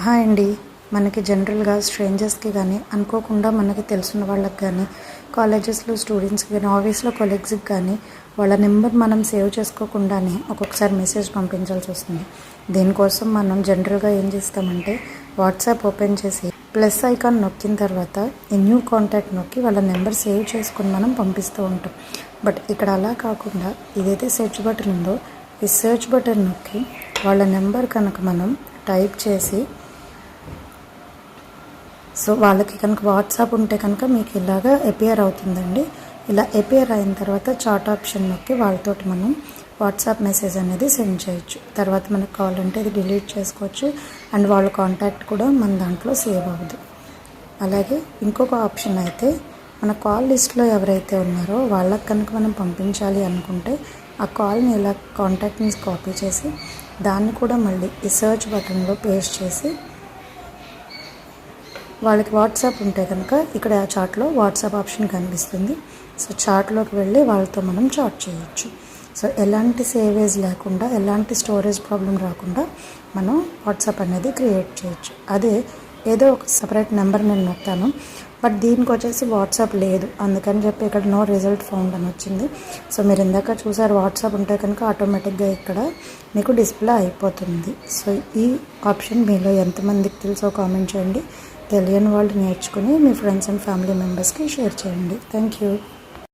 Hi అండి. మనకి జనరల్గా స్ట్రేంజర్స్కి కానీ అనుకోకుండా మనకి తెలిసిన వాళ్ళకి కానీ కాలేజెస్లో స్టూడెంట్స్కి కానీ ఆఫీస్లో కొలీగ్స్కి కానీ వాళ్ళ నెంబర్ మనం సేవ్ చేసుకోకుండానే ఒక్కొక్కసారి మెసేజ్ పంపించాల్సి వస్తుంది. దీనికోసం మనం జనరల్గా ఏం చేస్తామంటే వాట్సాప్ ఓపెన్ చేసి ప్లస్ ఐకాన్ నొక్కిన తర్వాత ఈ న్యూ కాంటాక్ట్ నొక్కి వాళ్ళ నెంబర్ సేవ్ చేసుకుని మనం పంపిస్తూ ఉంటాం. బట్ ఇక్కడ అలా కాకుండా ఇదైతే సెర్చ్ బటన్ ఉందో ఈ సెర్చ్ బటన్ నొక్కి వాళ్ళ నెంబర్ కనుక మనం టైప్ చేసి సో వాళ్ళకి కనుక వాట్సాప్ ఉంటే కనుక మీకు ఇలాగా అపియర్ అవుతుందండి. ఇలా అపియర్ అయిన తర్వాత చాట్ ఆప్షన్ నొక్కి వాళ్ళతోటి మనం వాట్సాప్ మెసేజ్ అనేది సెండ్ చేయొచ్చు. తర్వాత మనకు కావాలంటే ఇది డిలీట్ చేసుకోవచ్చు అండ్ వాళ్ళ కాంటాక్ట్ కూడా మన దాంట్లో సేవ్ అవ్వదు. అలాగే ఇంకొక ఆప్షన్ అయితే మన కాల్ లిస్ట్లో ఎవరైతే ఉన్నారో వాళ్ళకి కనుక మనం పంపించాలి అనుకుంటే ఆ కాల్ని ఇలా కాంటాక్ట్ని కాపీ చేసి దాన్ని కూడా మళ్ళీ ఈ సర్చ్ బటన్లో పేస్ట్ చేసి వాళ్ళకి వాట్సాప్ ఉంటే కనుక ఇక్కడ ఆ చాట్లో వాట్సాప్ ఆప్షన్ కనిపిస్తుంది. సో చాట్లోకి వెళ్ళి వాళ్ళతో మనం చాట్ చేయొచ్చు. సో ఎలాంటి సేవేజ్ లేకుండా ఎలాంటి స్టోరేజ్ ప్రాబ్లం రాకుండా మనం వాట్సాప్ అనేది క్రియేట్ చేయొచ్చు. అదే ఏదో ఒక సపరేట్ నెంబర్ నేను నొక్కాను, బట్ దీనికి వచ్చేసి వాట్సాప్ లేదు, అందుకని చెప్పి ఇక్కడ నో రిజల్ట్ ఫౌండ్ అని వచ్చింది. సో మీరు ఇందాక చూసారు వాట్సాప్ ఉంటే కనుక ఆటోమేటిక్గా ఇక్కడ మీకు డిస్ప్లే అయిపోతుంది. సో ఈ ఆప్షన్ మీలో ఎంతమందికి తెలుసో కామెంట్ చేయండి. తెలియని వాళ్ళు నేర్చుకుని మీ ఫ్రెండ్స్ అండ్ ఫ్యామిలీ మెంబర్స్కి షేర్ చేయండి. Thank you.